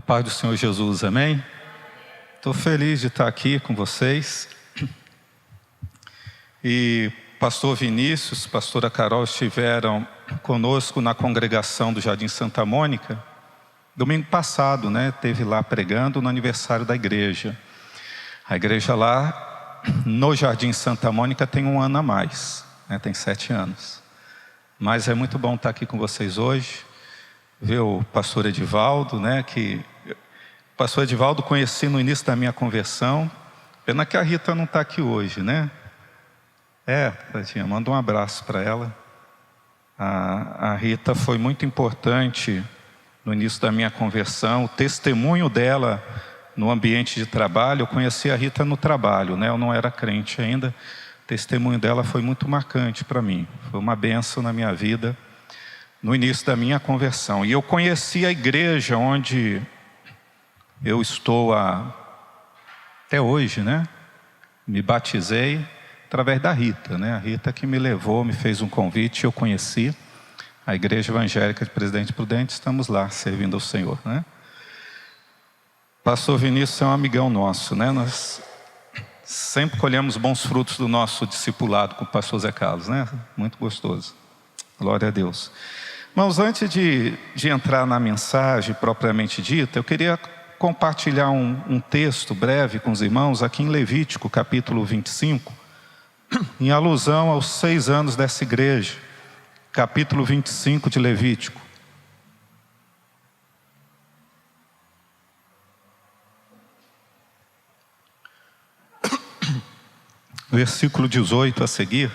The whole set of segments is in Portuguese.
paz do Senhor Jesus, amém? Estou feliz de estar aqui com vocês. E pastor Vinícius, pastora Carol estiveram conosco na congregação do Jardim Santa Mônica. Domingo passado, teve lá pregando no aniversário da igreja. A igreja lá no Jardim Santa Mônica tem um ano a mais, tem 7 anos. Mas é muito bom estar aqui com vocês hoje. Ver o pastor Edivaldo, que o pastor Edivaldo conheci no início da minha conversão. Pena que a Rita não está aqui hoje, tadinha, manda um abraço para ela. A Rita foi muito importante no início da minha conversão. O testemunho dela no ambiente de trabalho, eu conheci a Rita no trabalho, eu não era crente ainda. O testemunho dela foi muito marcante para mim. Foi uma bênção na minha vida no início da minha conversão. E eu conheci a igreja onde eu estou até hoje, Me batizei através da Rita, A Rita que me levou, me fez um convite, eu conheci a Igreja Evangélica de Presidente Prudente, estamos lá servindo ao Senhor, Pastor Vinícius é um amigão nosso, Nós sempre colhemos bons frutos do nosso discipulado com o pastor Zé Carlos, Muito gostoso. Glória a Deus. Irmãos, antes de entrar na mensagem propriamente dita, eu queria compartilhar um texto breve com os irmãos aqui em Levítico, capítulo 25, em alusão aos 6 anos dessa igreja. Capítulo 25 de Levítico. Versículo 18 a seguir.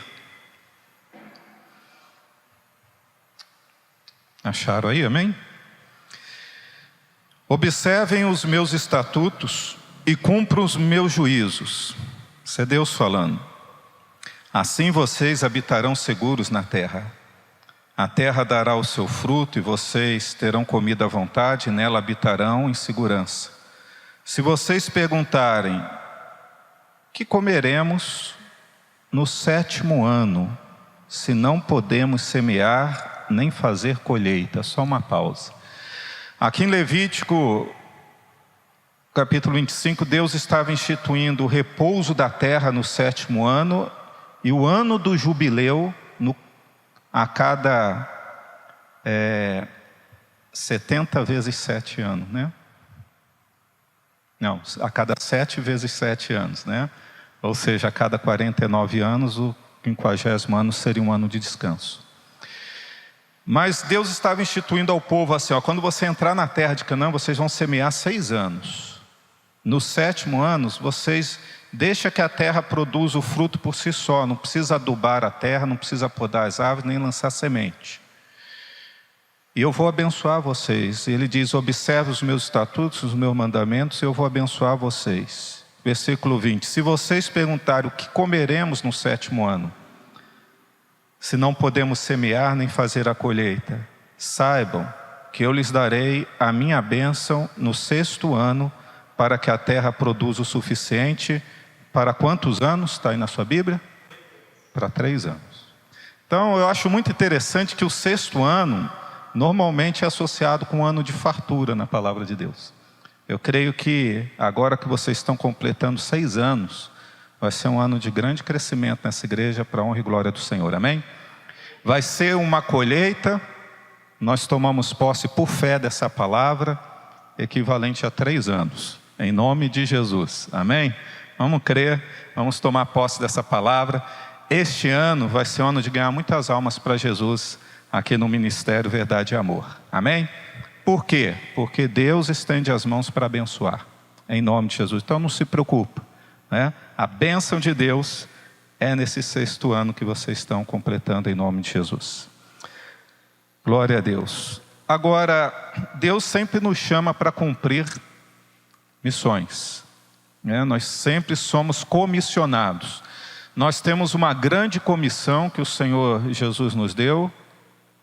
Acharam aí, amém? Observem os meus estatutos e cumpram os meus juízos. Isso é Deus falando. Assim vocês habitarão seguros na terra. A terra dará o seu fruto e vocês terão comida à vontade, e nela habitarão em segurança. Se vocês perguntarem, que comeremos no 7º ano, se não podemos semear nem fazer colheita? Só uma pausa. Aqui em Levítico, capítulo 25, Deus estava instituindo o repouso da terra no 7º ano e o ano do jubileu a cada 70 vezes 7 anos, Não, a cada 7 vezes 7 anos, Ou seja, a cada 49 anos, o 50º ano seria um ano de descanso. Mas Deus estava instituindo ao povo assim, quando você entrar na terra de Canaã, vocês vão semear 6 anos. No 7º ano, vocês deixam que a terra produza o fruto por si só. Não precisa adubar a terra, não precisa podar as árvores, nem lançar semente. E eu vou abençoar vocês. Ele diz, observe os meus estatutos, os meus mandamentos, e eu vou abençoar vocês. Versículo 20. Se vocês perguntarem o que comeremos no 7º ano, se não podemos semear nem fazer a colheita, saibam que eu lhes darei a minha bênção no 6º ano, para que a terra produza o suficiente. Para quantos anos? Está aí na sua Bíblia? Para 3 anos. Então eu acho muito interessante que o 6º ano normalmente é associado com um ano de fartura na palavra de Deus. Eu creio que agora que vocês estão completando 6 anos, vai ser um ano de grande crescimento nessa igreja, para a honra e glória do Senhor, amém? Vai ser uma colheita, nós tomamos posse por fé dessa palavra, equivalente a 3 anos, em nome de Jesus, amém? Vamos crer, vamos tomar posse dessa palavra. Este ano vai ser um ano de ganhar muitas almas para Jesus, aqui no Ministério Verdade e Amor, amém? Por quê? Porque Deus estende as mãos para abençoar, em nome de Jesus. Então não se preocupe, A bênção de Deus é nesse 6º ano que vocês estão completando, em nome de Jesus. Glória a Deus. Agora, Deus sempre nos chama para cumprir missões, Nós sempre somos comissionados. Nós temos uma grande comissão que o Senhor Jesus nos deu,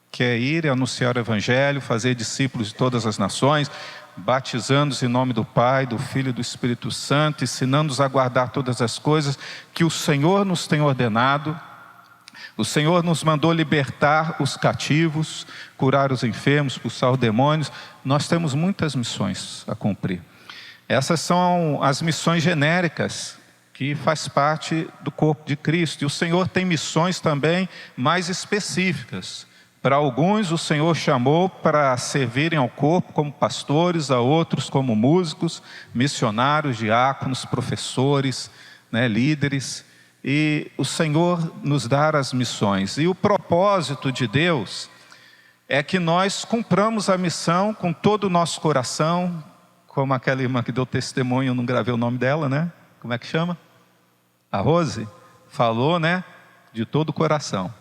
que é ir e anunciar o Evangelho, fazer discípulos de todas as nações, batizando-os em nome do Pai, do Filho e do Espírito Santo, ensinando-os a guardar todas as coisas que o Senhor nos tem ordenado. O Senhor nos mandou libertar os cativos, curar os enfermos, expulsar os demônios. Nós temos muitas missões a cumprir. Essas são as missões genéricas, que faz parte do corpo de Cristo. E o Senhor tem missões também mais específicas. Para alguns o Senhor chamou para servirem ao corpo como pastores, a outros como músicos, missionários, diáconos, professores, líderes. E o Senhor nos dá as missões. E o propósito de Deus é que nós cumpramos a missão com todo o nosso coração, como aquela irmã que deu testemunho, eu não gravei o nome dela, né? Como é que chama? A Rose falou, de todo o coração.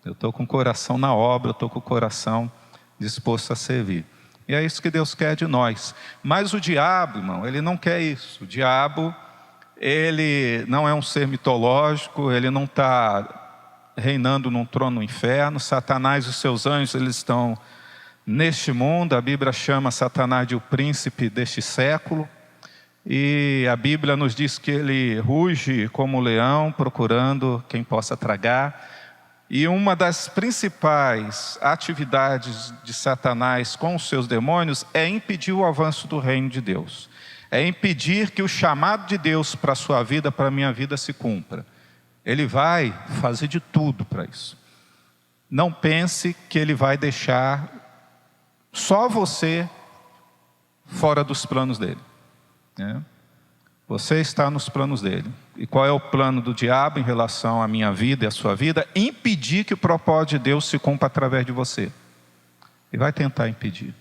Eu estou com o coração na obra, eu estou com o coração disposto a servir. E é isso que Deus quer de nós. Mas o diabo, irmão, ele não quer isso. O diabo, ele não é um ser mitológico, ele não está reinando num trono no inferno. Satanás e os seus anjos, eles estão neste mundo. A Bíblia chama Satanás de o príncipe deste século. E a Bíblia nos diz que ele ruge como um leão, procurando quem possa tragar. E uma das principais atividades de Satanás com os seus demônios é impedir o avanço do reino de Deus. É impedir que o chamado de Deus para a sua vida, para a minha vida, se cumpra. Ele vai fazer de tudo para isso. Não pense que ele vai deixar só você fora dos planos dele. Você está nos planos dele. E qual é o plano do diabo em relação à minha vida e à sua vida? Impedir que o propósito de Deus se cumpra através de você. Ele vai tentar impedir.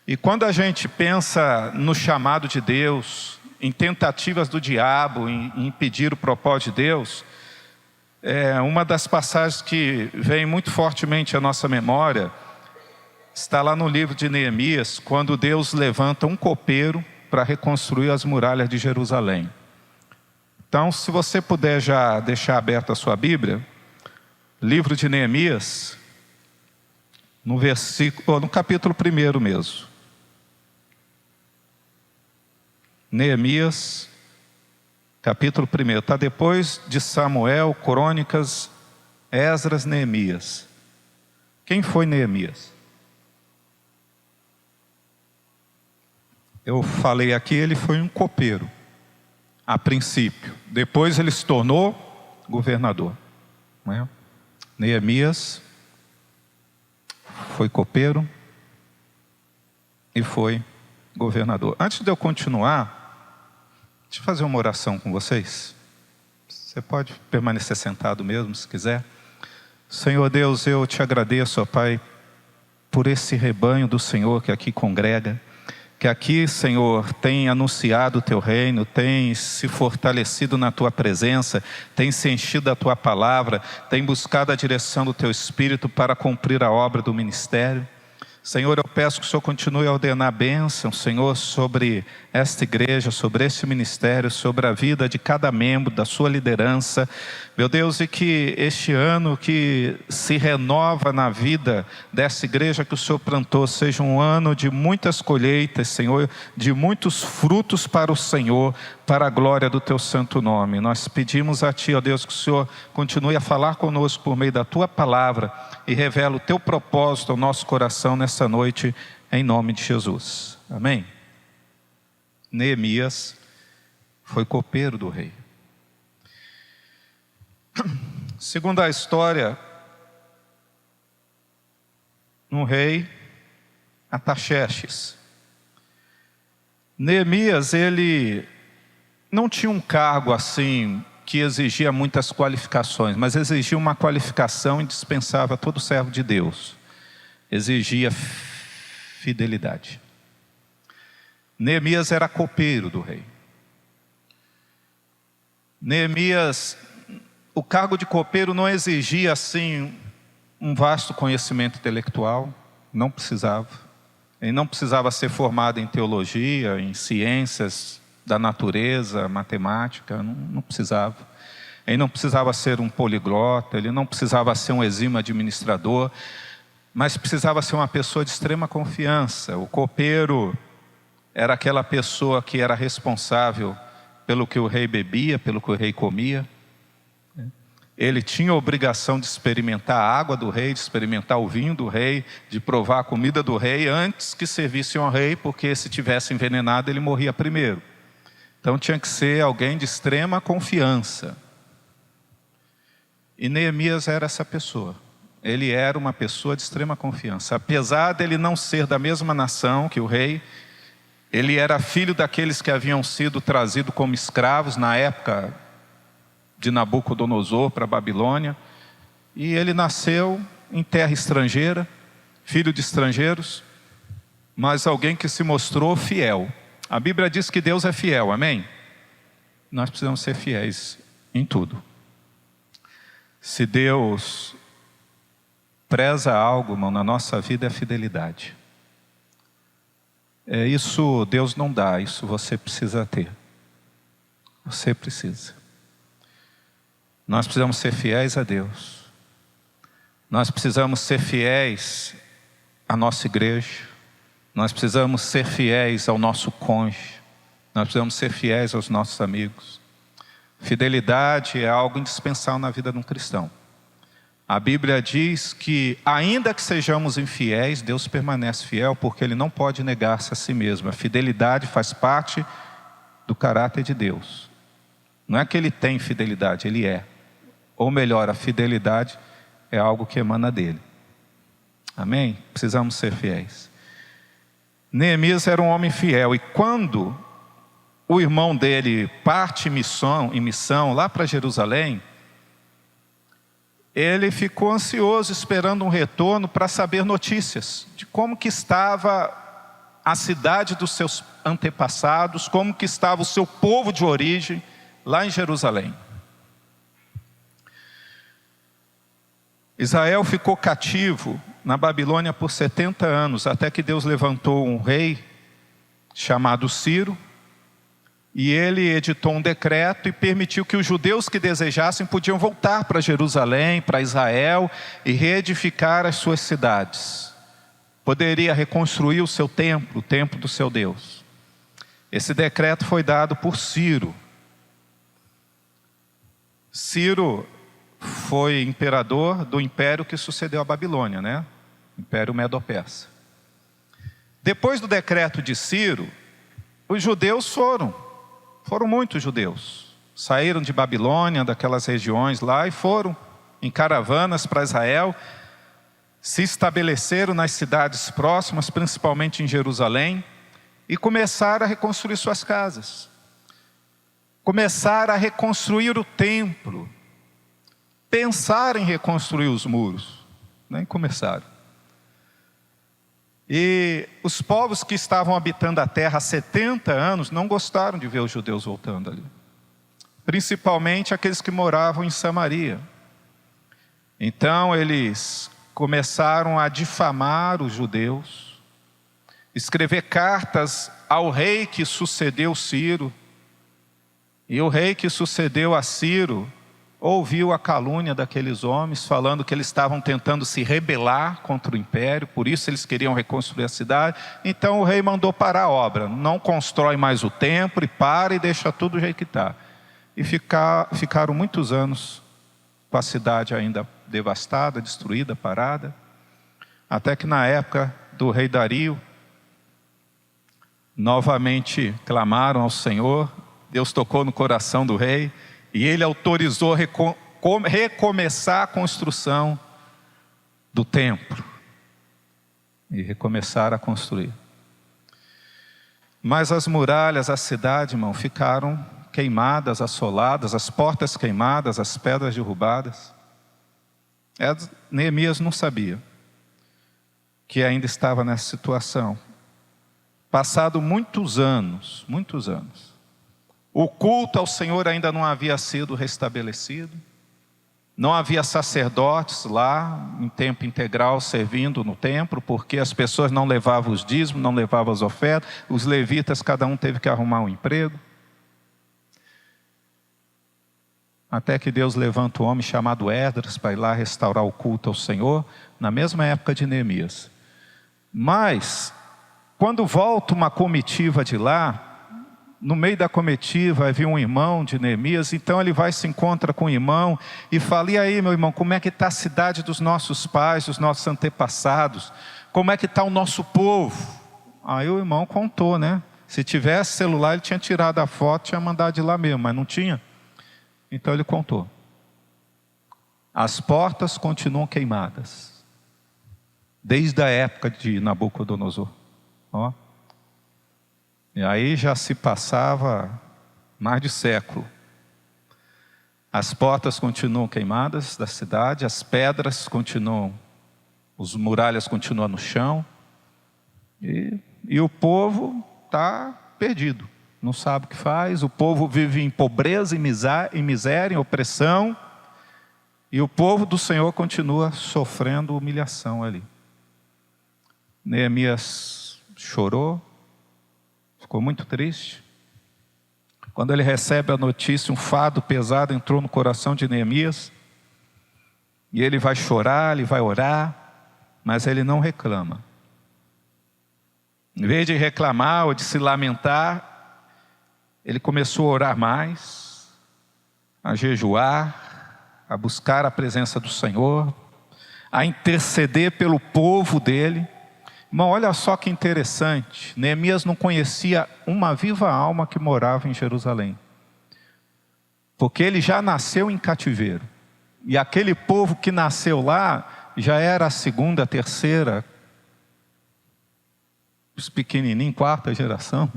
E quando a gente pensa no chamado de Deus, em tentativas do diabo, em impedir o propósito de Deus, uma das passagens que vem muito fortemente à nossa memória, está lá no livro de Neemias, quando Deus levanta um copeiro para reconstruir as muralhas de Jerusalém. Então, se você puder já deixar aberta a sua Bíblia, livro de Neemias, no capítulo 1 mesmo. Neemias, capítulo 1. Está depois de Samuel, Crônicas, Esdras, Neemias. Quem foi Neemias? Eu falei aqui, ele foi um copeiro, a princípio. Depois ele se tornou governador. Neemias foi copeiro e foi governador. Antes de eu continuar, deixa eu fazer uma oração com vocês. Você pode permanecer sentado mesmo, se quiser. Senhor Deus, eu te agradeço, ó Pai, por esse rebanho do Senhor que aqui congrega, que aqui, Senhor, tem anunciado o Teu reino, tem se fortalecido na Tua presença, tem se enchido da Tua palavra, tem buscado a direção do Teu Espírito para cumprir a obra do ministério. Senhor, eu peço que o Senhor continue a ordenar a bênção, Senhor, sobre esta igreja, sobre este ministério, sobre a vida de cada membro, da sua liderança. Meu Deus, e que este ano que se renova na vida dessa igreja que o Senhor plantou, seja um ano de muitas colheitas, Senhor, de muitos frutos para o Senhor, para a glória do Teu santo nome. Nós pedimos a Ti, ó Deus, que o Senhor continue a falar conosco por meio da Tua palavra e revela o Teu propósito ao nosso coração nessa noite, em nome de Jesus. Amém? Neemias foi copeiro do rei. Segundo a história, um rei Artaxerxes. Neemias, ele não tinha um cargo assim que exigia muitas qualificações, mas exigia uma qualificação indispensável a todo servo de Deus. Exigia fidelidade. Neemias era copeiro do rei. Neemias, o cargo de copeiro não exigia assim um vasto conhecimento intelectual, não precisava. Ele não precisava ser formado em teologia, em ciências da natureza, matemática, não precisava. Ele não precisava ser um poliglota, ele não precisava ser um exímio administrador, mas precisava ser uma pessoa de extrema confiança. O copeiro era aquela pessoa que era responsável pelo que o rei bebia, pelo que o rei comia. ele tinha a obrigação de experimentar a água do rei, de experimentar o vinho do rei, de provar a comida do rei, antes que servissem ao rei, porque se tivesse envenenado, ele morria primeiro. Então tinha que ser alguém de extrema confiança. E Neemias era essa pessoa. Ele era uma pessoa de extrema confiança. Apesar dele não ser da mesma nação que o rei, ele era filho daqueles que haviam sido trazidos como escravos na época de Nabucodonosor para a Babilônia. E ele nasceu em terra estrangeira, filho de estrangeiros, mas alguém que se mostrou fiel. A Bíblia diz que Deus é fiel, amém? Nós precisamos ser fiéis em tudo. Se Deus preza algo, irmão, na nossa vida é fidelidade. Isso Deus não dá, isso você precisa ter. Você precisa. Nós precisamos ser fiéis a Deus. Nós precisamos ser fiéis à nossa igreja. Nós precisamos ser fiéis ao nosso cônjuge. Nós precisamos ser fiéis aos nossos amigos. Fidelidade é algo indispensável na vida de um cristão. A Bíblia diz que, ainda que sejamos infiéis, Deus permanece fiel, porque Ele não pode negar-se a si mesmo. A fidelidade faz parte do caráter de Deus. Não é que Ele tem fidelidade, Ele é. Ou melhor, a fidelidade é algo que emana dEle. Amém? Precisamos ser fiéis. Neemias era um homem fiel, e quando o irmão dele parte em missão lá para Jerusalém, ele ficou ansioso esperando um retorno para saber notícias de como que estava a cidade dos seus antepassados, como que estava o seu povo de origem lá em Jerusalém. Israel ficou cativo na Babilônia por 70 anos, até que Deus levantou um rei chamado Ciro, e ele editou um decreto e permitiu que os judeus que desejassem podiam voltar para Jerusalém, para Israel, e reedificar as suas cidades. Poderia reconstruir o seu templo, o templo do seu Deus. Esse decreto foi dado por Ciro. Ciro foi imperador do império que sucedeu a Babilônia, né? Império Medo-Persa. Depois do decreto de Ciro, os judeus foram muitos judeus. Saíram de Babilônia, daquelas regiões lá, e foram em caravanas para Israel. Se estabeleceram nas cidades próximas, principalmente em Jerusalém, e começaram a reconstruir suas casas. Começaram a reconstruir o templo. Pensaram em reconstruir os muros. Nem começaram. E os povos que estavam habitando a terra há 70 anos não gostaram de ver os judeus voltando ali. Principalmente aqueles que moravam em Samaria. Então eles começaram a difamar os judeus, escrever cartas ao rei que sucedeu Ciro. E o rei que sucedeu a Ciro ouviu a calúnia daqueles homens, falando que eles estavam tentando se rebelar contra o império, por isso eles queriam reconstruir a cidade. Então o rei mandou parar a obra, não constrói mais o templo, e para e deixa tudo do jeito que está. E ficaram muitos anos com a cidade ainda devastada, destruída, parada, até que na época do rei Dario, novamente clamaram ao Senhor, Deus tocou no coração do rei, e ele autorizou recomeçar a construção do templo. E recomeçar a construir. Mas as muralhas, a cidade, irmão, ficaram queimadas, assoladas, as portas queimadas, as pedras derrubadas. Neemias não sabia que ainda estava nessa situação. Passado muitos anos, o culto ao Senhor ainda não havia sido restabelecido. Não havia sacerdotes lá em tempo integral servindo no templo, porque as pessoas não levavam os dízimos, não levavam as ofertas. Os levitas, cada um teve que arrumar um emprego. Até que Deus levanta um homem chamado Esdras para ir lá restaurar o culto ao Senhor, na mesma época de Neemias. Mas, quando volta uma comitiva de lá, no meio da comitiva havia um irmão de Neemias, então ele vai e se encontra com o irmão e fala: e aí, meu irmão, como é que está a cidade dos nossos pais, dos nossos antepassados? Como é que está o nosso povo? Aí o irmão contou, né? Se tivesse celular, ele tinha tirado a foto, tinha mandado de lá mesmo, mas não tinha. Então ele contou: as portas continuam queimadas, desde a época de Nabucodonosor. Ó. E aí já se passava mais de século. As portas continuam queimadas da cidade, as pedras continuam, as muralhas continuam no chão, e o povo está perdido, não sabe o que faz. O povo vive em pobreza, em miséria, em opressão, e o povo do Senhor continua sofrendo humilhação ali. Neemias chorou, ficou muito triste. Quando ele recebe a notícia, um fardo pesado entrou no coração de Neemias, e ele vai chorar, ele vai orar, mas ele não reclama. Em vez de reclamar ou de se lamentar, ele começou a orar mais, a jejuar, a buscar a presença do Senhor, a interceder pelo povo dele. Irmão, olha só que interessante, Neemias não conhecia uma viva alma que morava em Jerusalém, porque ele já nasceu em cativeiro, e aquele povo que nasceu lá, já era a segunda, terceira, os pequenininhos, quarta geração.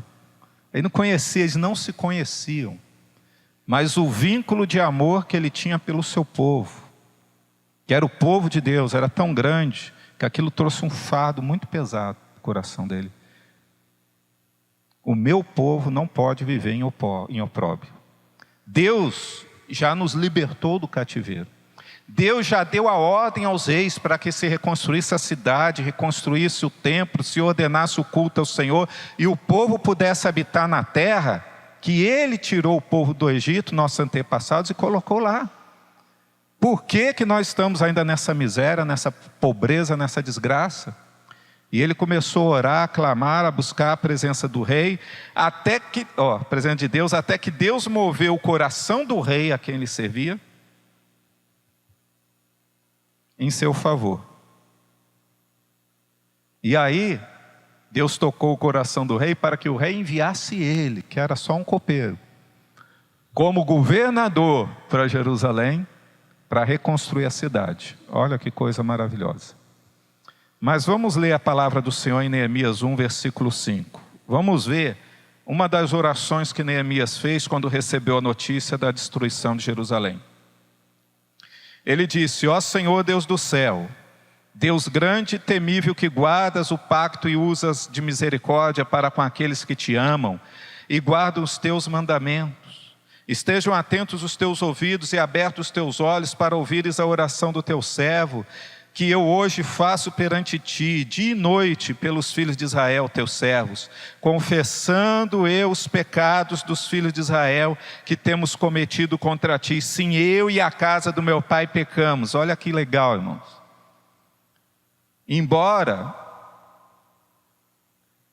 Ele não conhecia, eles não se conheciam, mas o vínculo de amor que ele tinha pelo seu povo, que era o povo de Deus, era tão grande, que aquilo trouxe um fardo muito pesado no coração dele. O meu povo não pode viver em opróbrio. Deus já nos libertou do cativeiro. Deus já deu a ordem aos reis para que se reconstruísse a cidade, reconstruísse o templo, se ordenasse o culto ao Senhor, e o povo pudesse habitar na terra que Ele tirou o povo do Egito, nossos antepassados, e colocou lá. Por que nós estamos ainda nessa miséria, nessa pobreza, nessa desgraça? E ele começou a orar, a clamar, a buscar a presença do rei, até que, presença de Deus, até que Deus moveu o coração do rei a quem ele servia em seu favor. E aí, Deus tocou o coração do rei para que o rei enviasse ele, que era só um copeiro, como governador para Jerusalém, para reconstruir a cidade. Olha que coisa maravilhosa. Mas vamos ler a palavra do Senhor em Neemias 1, versículo 5. Vamos ver uma das orações que Neemias fez quando recebeu a notícia da destruição de Jerusalém. Ele disse: ó Senhor Deus do céu, Deus grande e temível, que guardas o pacto e usas de misericórdia para com aqueles que te amam e guardam os teus mandamentos. Estejam atentos os teus ouvidos e abertos os teus olhos para ouvires a oração do teu servo, que eu hoje faço perante ti, dia e noite, pelos filhos de Israel, teus servos, confessando eu os pecados dos filhos de Israel que temos cometido contra ti. Sim, eu e a casa do meu pai pecamos. Olha que legal, irmãos. Embora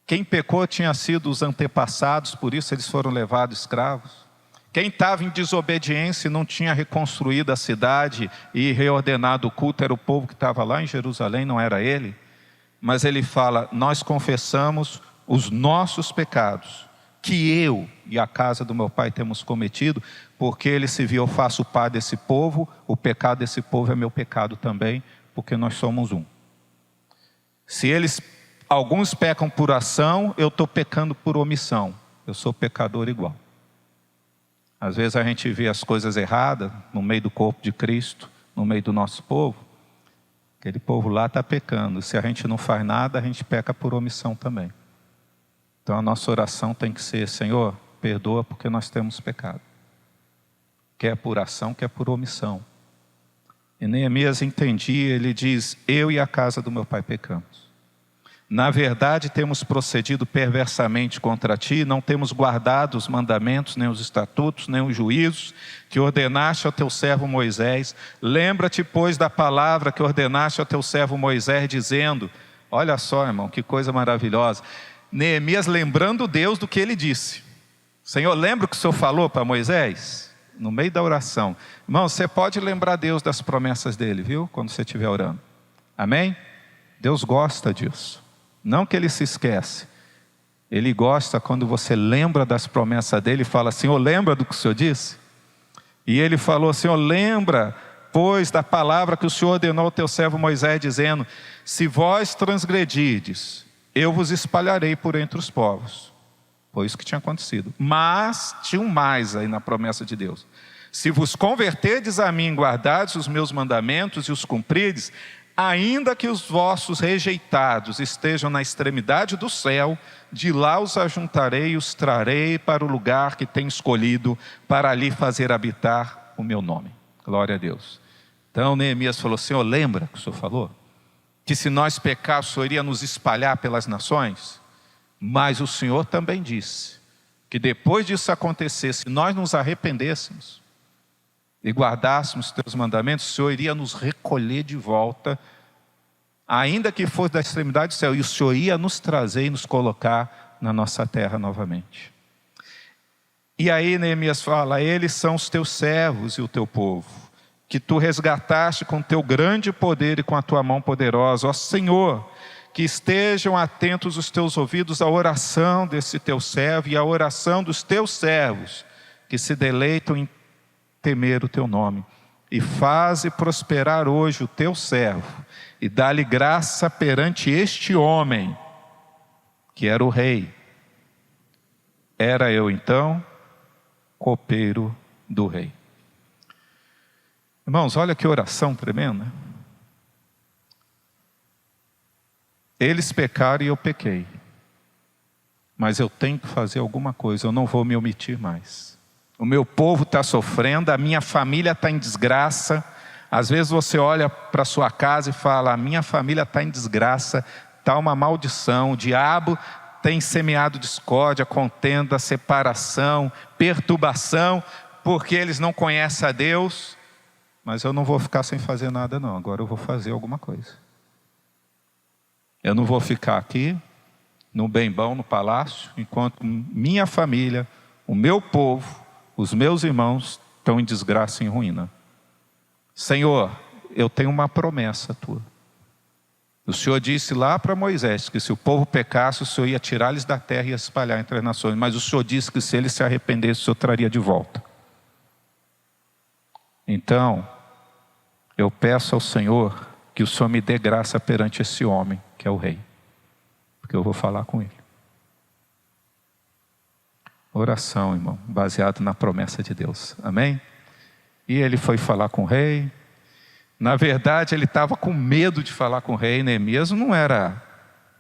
quem pecou tinha sido os antepassados, por isso eles foram levados escravos. Quem estava em desobediência e não tinha reconstruído a cidade e reordenado o culto era o povo que estava lá em Jerusalém, não era ele. Mas ele fala: nós confessamos os nossos pecados, que eu e a casa do meu pai temos cometido, porque ele se viu: eu faço parte desse povo, o pecado desse povo é meu pecado também, porque nós somos um. Se alguns pecam por ação, eu estou pecando por omissão, eu sou pecador igual. Às vezes a gente vê as coisas erradas no meio do corpo de Cristo, no meio do nosso povo. Aquele povo lá está pecando. Se a gente não faz nada, a gente peca por omissão também. Então a nossa oração tem que ser: Senhor, perdoa porque nós temos pecado. Quer por ação, quer por omissão. E Neemias entendia, ele diz: eu e a casa do meu pai pecamos. Na verdade, temos procedido perversamente contra ti, não temos guardado os mandamentos, nem os estatutos, nem os juízos que ordenaste ao teu servo Moisés. Lembra-te, pois, da palavra que ordenaste ao teu servo Moisés, dizendo... Olha só, irmão, que coisa maravilhosa. Neemias lembrando Deus do que ele disse. Senhor, lembra o que o Senhor falou para Moisés? No meio da oração. Irmão, você pode lembrar Deus das promessas dele, viu? Quando você estiver orando. Amém? Deus gosta disso. Não que ele se esquece. Ele gosta quando você lembra das promessas dele e fala, Senhor, lembra do que o Senhor disse? E ele falou, Senhor, lembra, pois, da palavra que o Senhor ordenou ao teu servo Moisés, dizendo, se vós transgredirdes, eu vos espalharei por entre os povos. Foi isso que tinha acontecido. Mas, tinha um mais aí na promessa de Deus. Se vos converterdes a mim, guardardes os meus mandamentos e os cumprirdes, ainda que os vossos rejeitados estejam na extremidade do céu, de lá os ajuntarei e os trarei para o lugar que tenho escolhido, para ali fazer habitar o meu nome. Glória a Deus. Então Neemias falou, Senhor, lembra que o Senhor falou? Que se nós pecarmos, o Senhor iria nos espalhar pelas nações? Mas o Senhor também disse, que depois disso acontecer, se nós nos arrependêssemos, e guardássemos os teus mandamentos, o Senhor iria nos recolher de volta, ainda que fosse da extremidade do céu, e o Senhor ia nos trazer e nos colocar na nossa terra novamente. E aí Neemias fala, eles são os teus servos e o teu povo, que tu resgataste com teu grande poder e com a tua mão poderosa. Ó Senhor, que estejam atentos os teus ouvidos à oração desse teu servo e à oração dos teus servos, que se deleitam em temer o teu nome, e faze prosperar hoje o teu servo, e dá-lhe graça perante este homem, que era o rei. Era eu então, copeiro do rei. Irmãos, olha que oração tremenda. Eles pecaram e eu pequei, mas eu tenho que fazer alguma coisa, eu não vou me omitir mais. O meu povo está sofrendo, a minha família está em desgraça. Às vezes você olha para sua casa e fala, a minha família está em desgraça, está uma maldição, o diabo tem semeado discórdia, contenda, separação, perturbação, porque eles não conhecem a Deus. Mas eu não vou ficar sem fazer nada não, agora eu vou fazer alguma coisa. Eu não vou ficar aqui, no bem bom, no palácio, enquanto minha família, o meu povo, os meus irmãos estão em desgraça e em ruína. Senhor, eu tenho uma promessa tua. O Senhor disse lá para Moisés que se o povo pecasse, o Senhor ia tirá-los da terra e ia espalhar entre as nações. Mas o Senhor disse que se eles se arrependessem, o Senhor traria de volta. Então, eu peço ao Senhor que o Senhor me dê graça perante esse homem, que é o rei. Porque eu vou falar com ele. Oração, irmão, baseado na promessa de Deus. Amém? E ele foi falar com o rei. Na verdade, ele estava com medo de falar com o rei. Neemias não era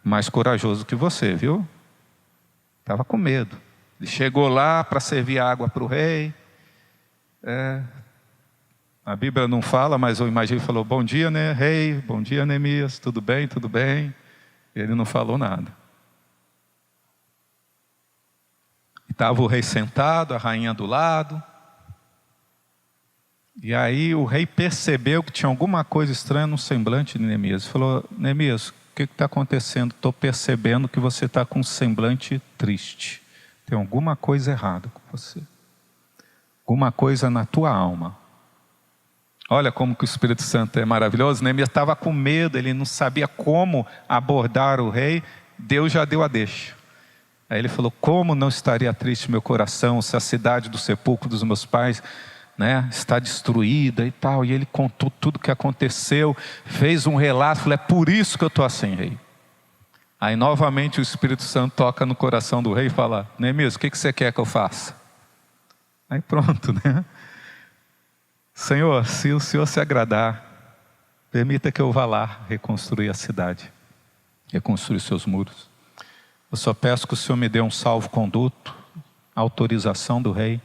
mais corajoso que você, viu? Estava com medo. Ele chegou lá para servir água para o rei. A Bíblia não fala, mas eu imagino que falou, bom dia, né, rei? Bom dia, Neemias. Tudo bem, tudo bem? Ele não falou nada. Estava o rei sentado, a rainha do lado. E aí o rei percebeu que tinha alguma coisa estranha no semblante de Neemias. Ele falou, Neemias, o que está acontecendo? Estou percebendo que você está com um semblante triste. Tem alguma coisa errada com você. Alguma coisa na tua alma. Olha como que o Espírito Santo é maravilhoso. Neemias estava com medo, ele não sabia como abordar o rei. Deus já deu a deixa. Aí ele falou, como não estaria triste meu coração se a cidade do sepulcro dos meus pais, né, está destruída e tal. E ele contou tudo o que aconteceu, fez um relato, falou, é por isso que eu estou assim, rei. Aí novamente o Espírito Santo toca no coração do rei e fala, Neemias, o que você quer que eu faça? Aí pronto, né? Senhor, se o Senhor se agradar, permita que eu vá lá reconstruir a cidade, reconstruir seus muros. Eu só peço que o Senhor me dê um salvo-conduto, autorização do rei,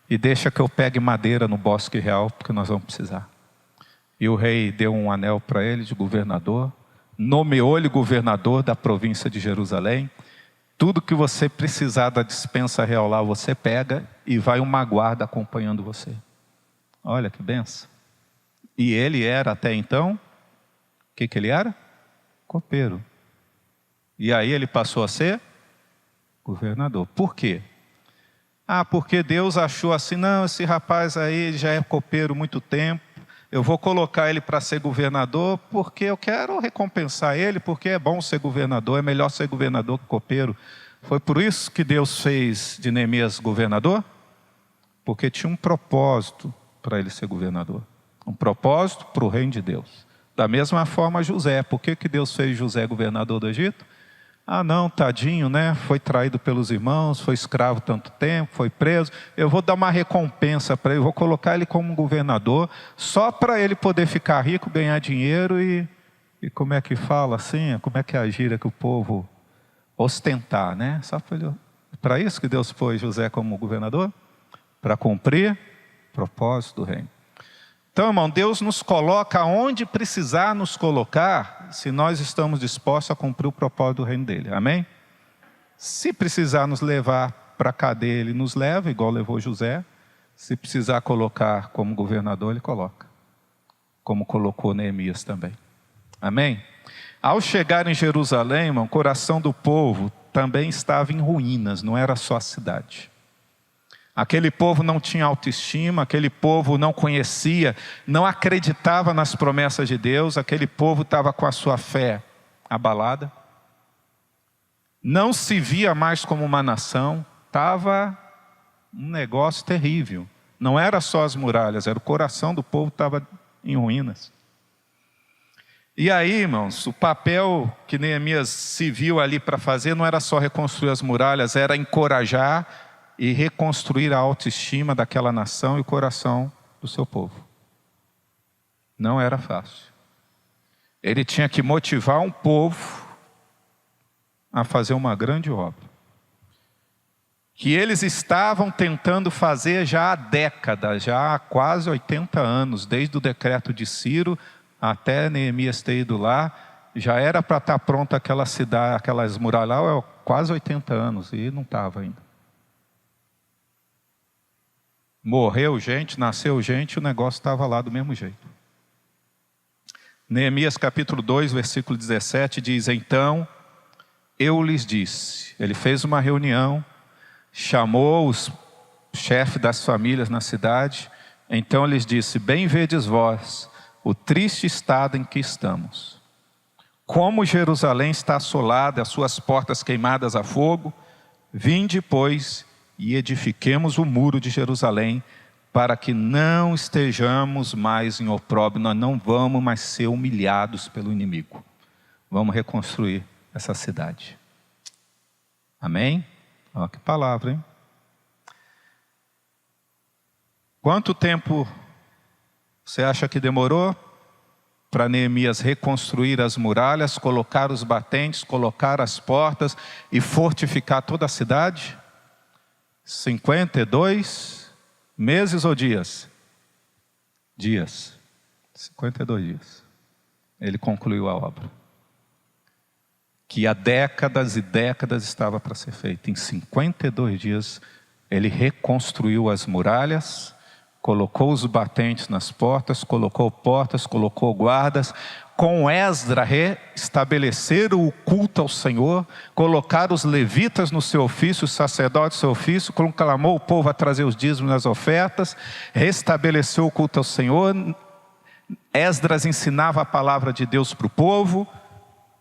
e deixa que eu pegue madeira no bosque real, porque nós vamos precisar. E o rei deu um anel para ele de governador, nomeou-lhe governador da província de Jerusalém. Tudo que você precisar da dispensa real lá, você pega e vai uma guarda acompanhando você. Olha que benção. E ele era até então, o que ele era? Copeiro. E aí ele passou a ser governador. Por quê? Porque Deus achou assim, não, esse rapaz aí já é copeiro há muito tempo, eu vou colocar ele para ser governador porque eu quero recompensar ele, porque é bom ser governador, é melhor ser governador que copeiro. Foi por isso que Deus fez de Neemias governador? Porque tinha um propósito para ele ser governador. Um propósito para o reino de Deus. Da mesma forma José. Por que Deus fez José governador do Egito? Não, tadinho, né? Foi traído pelos irmãos, foi escravo tanto tempo, foi preso. Eu vou dar uma recompensa para ele, vou colocar ele como governador, só para ele poder ficar rico, ganhar dinheiro e como é que fala assim? Como é que é a gíria que o povo ostentar, né? Só para isso que Deus pôs José como governador? Para cumprir o propósito do reino. Então, irmão, Deus nos coloca onde precisar nos colocar, se nós estamos dispostos a cumprir o propósito do reino dele. Amém? Se precisar nos levar para a cadeia, ele nos leva, igual levou José. Se precisar colocar como governador, ele coloca. Como colocou Neemias também. Amém? Ao chegar em Jerusalém, irmão, o coração do povo também estava em ruínas, não era só a cidade. Aquele povo não tinha autoestima, aquele povo não conhecia, não acreditava nas promessas de Deus, aquele povo estava com a sua fé abalada. Não se via mais como uma nação, estava um negócio terrível. Não era só as muralhas, era o coração do povo que estava em ruínas. E aí, irmãos, o papel que Neemias se viu ali para fazer não era só reconstruir as muralhas, era encorajar e reconstruir a autoestima daquela nação e o coração do seu povo. Não era fácil. Ele tinha que motivar um povo a fazer uma grande obra, que eles estavam tentando fazer já há décadas, já há quase 80 anos, desde o decreto de Ciro até Neemias ter ido lá, já era para estar pronta aquela cidade, aquelas muralhas lá, quase 80 anos, e não estava ainda. Morreu gente, nasceu gente, o negócio estava lá do mesmo jeito. Neemias capítulo 2, versículo 17 diz: então eu lhes disse, ele fez uma reunião, chamou os chefes das famílias na cidade, então lhes disse: bem vedes vós o triste estado em que estamos. Como Jerusalém está assolada, as suas portas queimadas a fogo, vinde, pois, e edifiquemos o muro de Jerusalém, para que não estejamos mais em opróbrio, nós não vamos mais ser humilhados pelo inimigo. Vamos reconstruir essa cidade. Amém? Olha que palavra, hein? Quanto tempo você acha que demorou para Neemias reconstruir as muralhas, colocar os batentes, colocar as portas e fortificar toda a cidade? 52 meses ou dias? Dias. 52 dias. Ele concluiu a obra. Que há décadas e décadas estava para ser feita. Em 52 dias, ele reconstruiu as muralhas, colocou os batentes nas portas, colocou guardas. Com Esdra restabeleceram o culto ao Senhor, colocaram os levitas no seu ofício, os sacerdotes no seu ofício, clamou o povo a trazer os dízimos nas ofertas, restabeleceu o culto ao Senhor. Esdras ensinava a palavra de Deus para o povo,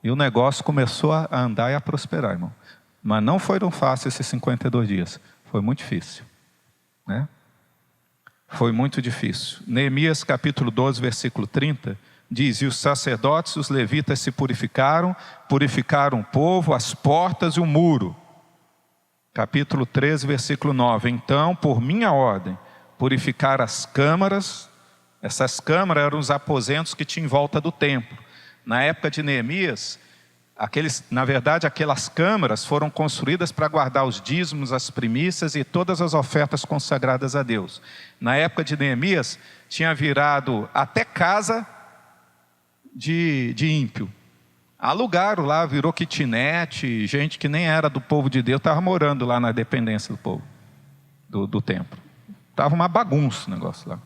e o negócio começou a andar e a prosperar, irmão. Mas não foram fáceis esses 52 dias, foi muito difícil, né? Foi muito difícil. Neemias capítulo 12, versículo 30, diz: e os sacerdotes e os levitas se purificaram o povo, as portas e o muro. Capítulo 13, versículo 9, então, por minha ordem, purificar as câmaras. Essas câmaras eram os aposentos que tinham em volta do templo. Na época de Neemias, aquelas câmaras foram construídas para guardar os dízimos, as primícias e todas as ofertas consagradas a Deus. Na época de Neemias, tinha virado até casa de ímpio. Alugaram lá, virou kitnet, gente que nem era do povo de Deus, estava morando lá na dependência do povo, do templo. Estava uma bagunça o negócio lá.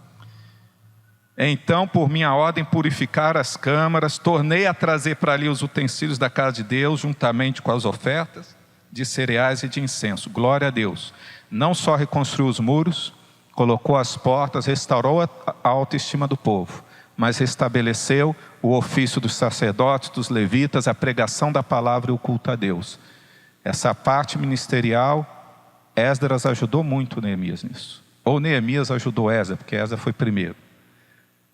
Então, por minha ordem, purificar as câmaras, tornei a trazer para ali os utensílios da casa de Deus, juntamente com as ofertas. de cereais e de incenso. Glória a Deus. Não só reconstruiu os muros, colocou as portas, restaurou a autoestima do povo, mas restabeleceu o ofício dos sacerdotes, dos levitas, a pregação da palavra e o culto a Deus. Essa parte ministerial, Esdras ajudou muito Neemias nisso. Ou Neemias ajudou Esdras, porque Esdras foi primeiro.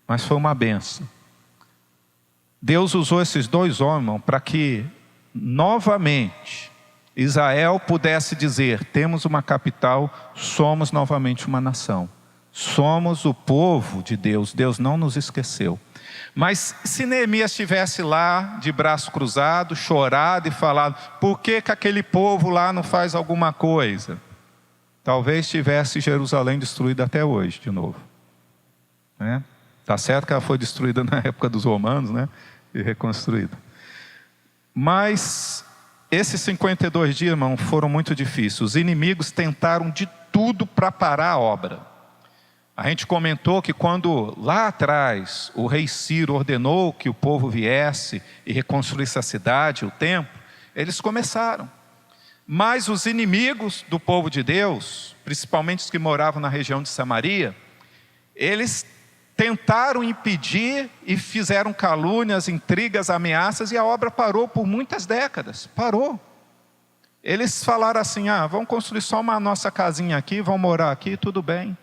Mas foi uma bênção. Deus usou esses dois homens para que, novamente, Israel pudesse dizer: temos uma capital, somos novamente uma nação. Somos o povo de Deus, Deus não nos esqueceu. Mas se Neemias estivesse lá, de braço cruzado, chorado e falado: por que aquele povo lá não faz alguma coisa? Talvez tivesse Jerusalém destruída até hoje, de novo. Está certo que ela foi destruída na época dos romanos, né? E reconstruída. Mas esses 52 dias, irmão, foram muito difíceis. Os inimigos tentaram de tudo para parar a obra. A gente comentou que quando lá atrás o rei Ciro ordenou que o povo viesse e reconstruísse a cidade, o templo, eles começaram. Mas os inimigos do povo de Deus, principalmente os que moravam na região de Samaria, eles tentaram impedir e fizeram calúnias, intrigas, ameaças, e a obra parou por muitas décadas. Parou. Eles falaram assim: vamos construir só uma nossa casinha aqui, vamos morar aqui, tudo bem.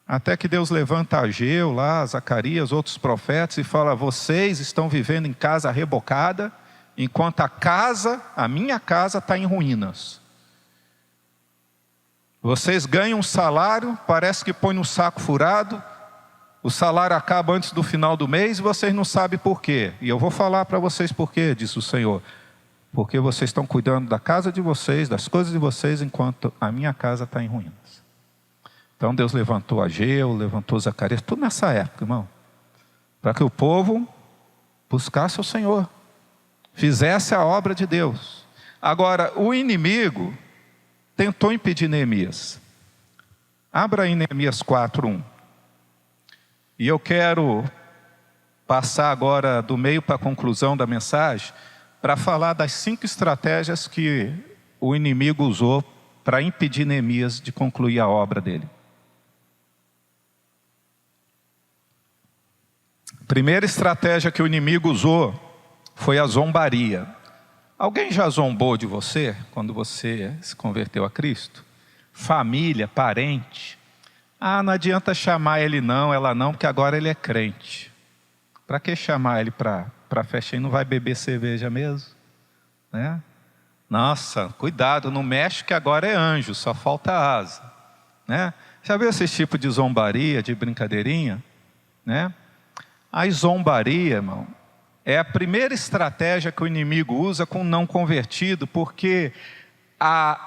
Até que Deus levanta Ageu lá, Zacarias, outros profetas, e fala: vocês estão vivendo em casa rebocada, enquanto a minha casa está em ruínas. Vocês ganham um salário, parece que põe no saco furado, o salário acaba antes do final do mês e vocês não sabem por quê. E eu vou falar para vocês por quê, disse o Senhor. Porque vocês estão cuidando da casa de vocês, das coisas de vocês, enquanto a minha casa está em ruínas. Então Deus levantou Ageu, levantou Zacarias, tudo nessa época, irmão, para que o povo buscasse o Senhor, fizesse a obra de Deus. Agora, o inimigo tentou impedir Neemias. Abra aí Neemias 4:1. E eu quero passar agora do meio para a conclusão da mensagem, para falar das 5 estratégias que o inimigo usou para impedir Neemias de concluir a obra dele. A primeira estratégia que o inimigo usou foi a zombaria. Alguém já zombou de você quando você se converteu a Cristo? Família, parente? Não adianta chamar ele não, ela não, porque agora ele é crente. Para que chamar ele para festa? Ele não vai beber cerveja mesmo? Né? Nossa, cuidado, não mexe que agora é anjo, só falta asa. Né? Já viu esse tipo de zombaria, de brincadeirinha? Né? A zombaria, irmão, é a primeira estratégia que o inimigo usa com o não convertido, porque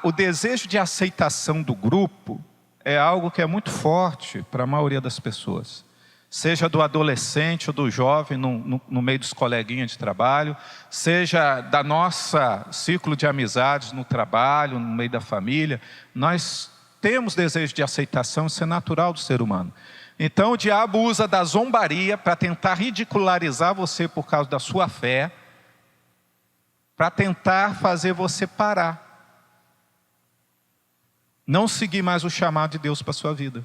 o desejo de aceitação do grupo é algo que é muito forte para a maioria das pessoas. Seja do adolescente ou do jovem no meio dos coleguinhas de trabalho, seja da nossa círculo de amizades no trabalho, no meio da família. Nós temos desejo de aceitação, isso é natural do ser humano. Então o diabo usa da zombaria para tentar ridicularizar você por causa da sua fé, para tentar fazer você parar, não seguir mais o chamado de Deus para a sua vida,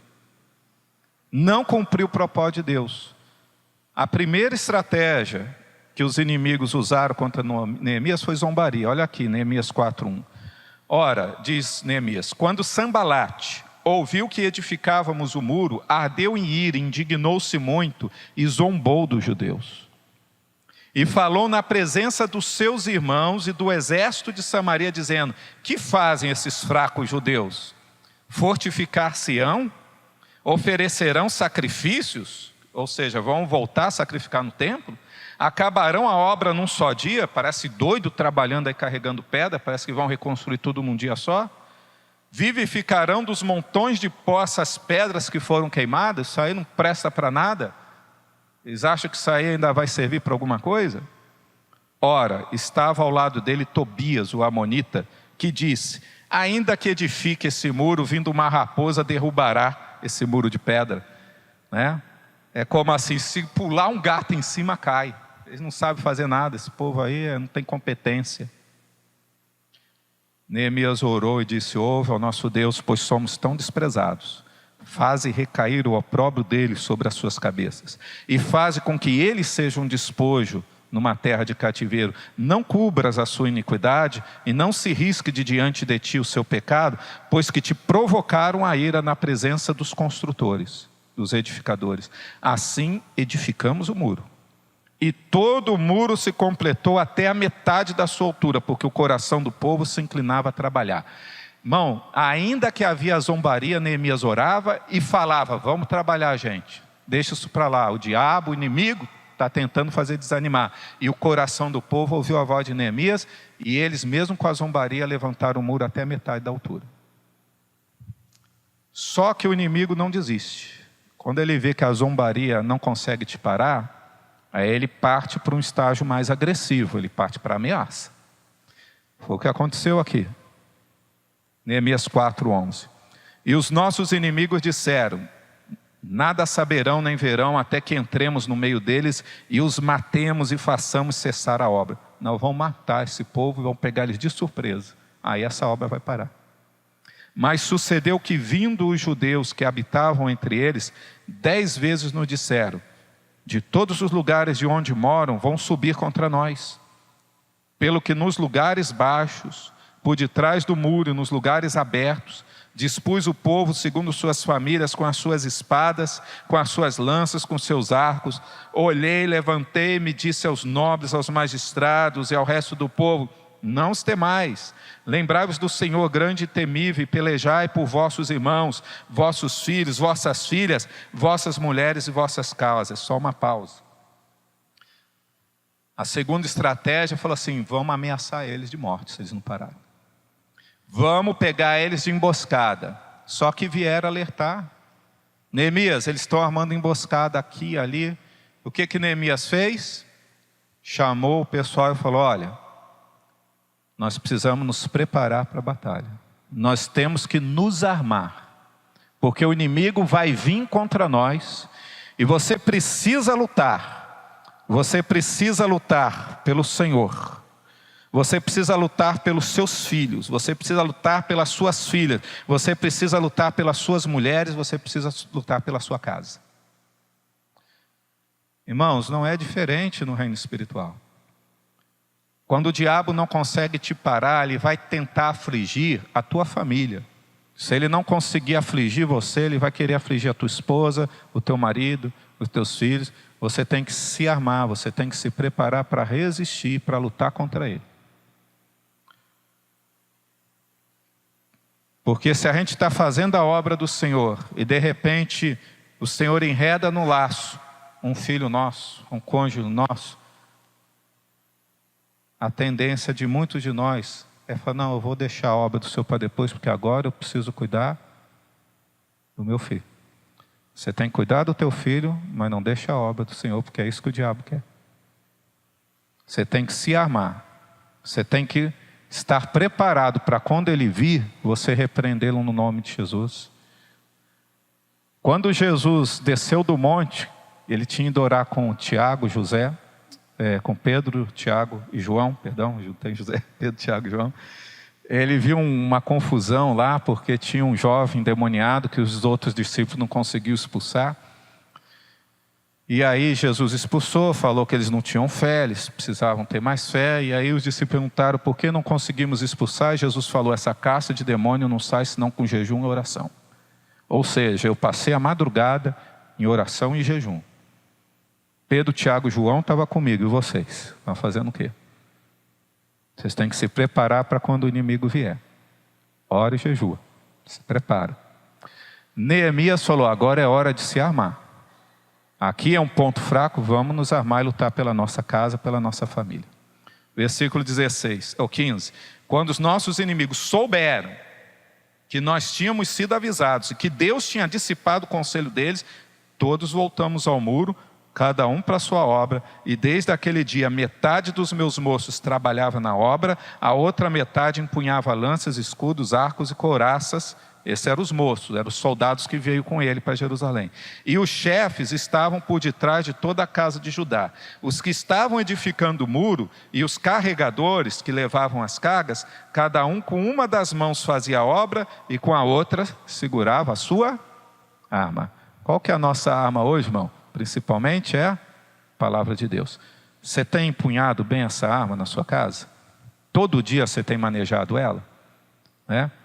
não cumprir o propósito de Deus. A primeira estratégia que os inimigos usaram contra Neemias foi zombaria. Olha aqui, Neemias 4:1. Ora, diz Neemias, quando Sambalate ouviu que edificávamos o muro, ardeu em ira, indignou-se muito e zombou dos judeus. E falou na presença dos seus irmãos e do exército de Samaria, dizendo: que fazem esses fracos judeus? Fortificar-se-ão? Oferecerão sacrifícios? Ou seja, vão voltar a sacrificar no templo? Acabarão a obra num só dia? Parece doido trabalhando aí carregando pedra, parece que vão reconstruir tudo num dia só. Vivificarão dos montões de pó essas pedras que foram queimadas? Isso aí não presta para nada? Eles acham que isso aí ainda vai servir para alguma coisa? Ora, estava ao lado dele Tobias, o amonita, que disse: ainda que edifique esse muro, vindo uma raposa derrubará esse muro de pedra. Né? É como assim, se pular um gato em cima cai. Eles não sabem fazer nada, esse povo aí não tem competência. Neemias orou e disse: ouve ao nosso Deus, pois somos tão desprezados. Faze recair o opróbrio dele sobre as suas cabeças, e faze com que ele seja um despojo numa terra de cativeiro. Não cubras a sua iniquidade, e não se risque de diante de ti o seu pecado, pois que te provocaram a ira na presença dos construtores, dos edificadores. Assim edificamos o muro. E todo o muro se completou até a metade da sua altura, porque o coração do povo se inclinava a trabalhar. Irmão, ainda que havia zombaria, Neemias orava e falava: vamos trabalhar, gente. Deixa isso para lá. O diabo, o inimigo, está tentando fazer desanimar. E o coração do povo ouviu a voz de Neemias, e eles, mesmo com a zombaria, levantaram o muro até a metade da altura. Só que o inimigo não desiste. Quando ele vê que a zombaria não consegue te parar, aí ele parte para um estágio mais agressivo, ele parte para a ameaça. Foi o que aconteceu aqui. Neemias 4:11. E os nossos inimigos disseram: nada saberão nem verão até que entremos no meio deles e os matemos e façamos cessar a obra. Nós vamos matar esse povo e vamos pegar eles de surpresa. Aí essa obra vai parar. Mas sucedeu que, vindo os judeus que habitavam entre eles, 10 vezes nos disseram: de todos os lugares de onde moram vão subir contra nós. Pelo que nos lugares baixos, por detrás do muro e nos lugares abertos, dispus o povo segundo suas famílias, com as suas espadas, com as suas lanças, com seus arcos. Olhei, levantei-me e disse aos nobres, aos magistrados e ao resto do povo: não os temais, lembrai-vos do Senhor grande e temível, e pelejai por vossos irmãos, vossos filhos, vossas filhas, vossas mulheres e vossas causas. Só uma pausa. A segunda estratégia falou assim: vamos ameaçar eles de morte, se eles não pararem. Vamos pegar eles de emboscada. Só que vieram alertar. Neemias, eles estão armando emboscada aqui e ali. O que Neemias fez? Chamou o pessoal e falou: olha, nós precisamos nos preparar para a batalha. Nós temos que nos armar, porque o inimigo vai vir contra nós, e você precisa lutar. Você precisa lutar pelo Senhor. Você precisa lutar pelos seus filhos, você precisa lutar pelas suas filhas, você precisa lutar pelas suas mulheres, você precisa lutar pela sua casa. Irmãos, não é diferente no reino espiritual. Quando o diabo não consegue te parar, ele vai tentar afligir a tua família. Se ele não conseguir afligir você, ele vai querer afligir a tua esposa, o teu marido, os teus filhos. Você tem que se armar, você tem que se preparar para resistir, para lutar contra ele. Porque se a gente está fazendo a obra do Senhor e de repente o Senhor enreda no laço um filho nosso, um cônjuge nosso, a tendência de muitos de nós é falar: não, eu vou deixar a obra do Senhor para depois, porque agora eu preciso cuidar do meu filho. Você tem que cuidar do teu filho, mas não deixa a obra do Senhor, porque é isso que o diabo quer. Você tem que se armar, você tem que estar preparado para quando ele vir, você repreendê-lo no nome de Jesus. Quando Jesus desceu do monte, ele tinha ido orar com Tiago, José, com Pedro, Tiago e João, perdão, tem José, Pedro, Tiago e João. Ele viu uma confusão lá, porque tinha um jovem endemoniado que os outros discípulos não conseguiam expulsar. E aí Jesus expulsou, falou que eles não tinham fé, eles precisavam ter mais fé. E aí os discípulos perguntaram: por que não conseguimos expulsar? E Jesus falou: essa caça de demônio não sai senão com jejum e oração. Ou seja, eu passei a madrugada em oração e jejum. Pedro, Tiago e João estavam comigo, e vocês? Estão fazendo o quê? Vocês têm que se preparar para quando o inimigo vier. Ora e jejua, se prepara. Neemias falou: agora é hora de se armar. Aqui é um ponto fraco, vamos nos armar e lutar pela nossa casa, pela nossa família. Versículo 16, ou 15. Quando os nossos inimigos souberam que nós tínhamos sido avisados e que Deus tinha dissipado o conselho deles, todos voltamos ao muro, cada um para a sua obra, e desde aquele dia metade dos meus moços trabalhava na obra, a outra metade empunhava lanças, escudos, arcos e couraças. Esses eram os moços, eram os soldados que veio com ele para Jerusalém. E os chefes estavam por detrás de toda a casa de Judá. Os que estavam edificando o muro e os carregadores que levavam as cargas, cada um com uma das mãos fazia a obra e com a outra segurava a sua arma. Qual que é a nossa arma hoje, irmão? Principalmente é a palavra de Deus. Você tem empunhado bem essa arma na sua casa? Todo dia você tem manejado ela?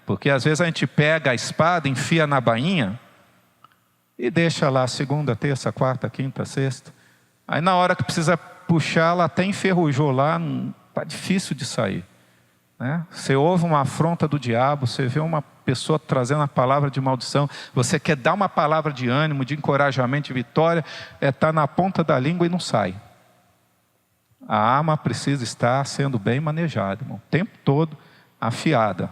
Porque às vezes a gente pega a espada, enfia na bainha e deixa lá segunda, terça, quarta, quinta, sexta. Aí na hora que precisa puxar, ela até enferrujou lá, está difícil de sair. Você ouve uma afronta do diabo, você vê uma pessoa trazendo a palavra de maldição, você quer dar uma palavra de ânimo, de encorajamento, de vitória, está na ponta da língua e não sai. A arma precisa estar sendo bem manejada, irmão, o tempo todo afiada,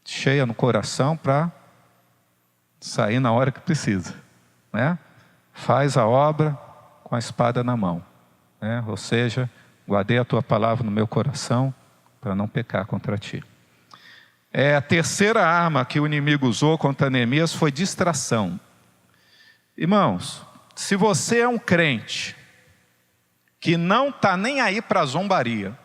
cheia no coração para sair na hora que precisa. Faz a obra com a espada na mão, ou seja, guardei a tua palavra no meu coração para não pecar contra ti. A terceira arma que o inimigo usou contra Neemias foi distração. Irmãos, se você é um crente que não está nem aí para a zombaria,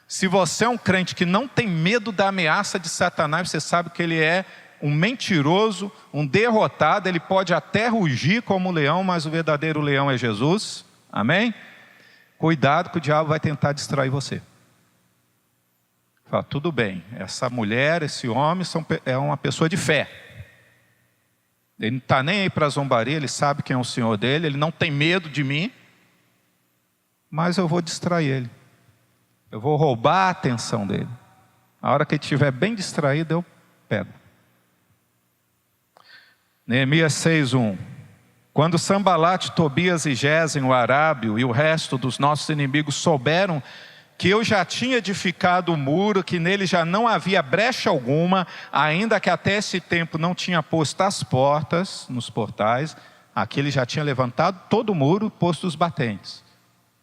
se você é um crente que não tem medo da ameaça de Satanás, você sabe que ele é um mentiroso, um derrotado, ele pode até rugir como um leão, mas o verdadeiro leão é Jesus, amém? Cuidado que o diabo vai tentar distrair você. Fala, tudo bem, essa mulher, esse homem é uma pessoa de fé. Ele não está nem aí para a zombaria, ele sabe quem é o Senhor dele, ele não tem medo de mim, mas eu vou distrair ele. Eu vou roubar a atenção dele. A hora que ele estiver bem distraído, eu pego. Neemias 6:1. Quando Sambalate, Tobias e Gesem, o arábio, e o resto dos nossos inimigos souberam que eu já tinha edificado o muro, que nele já não havia brecha alguma, ainda que até esse tempo não tinha posto as portas nos portais, aqui ele já tinha levantado todo o muro, posto os batentes.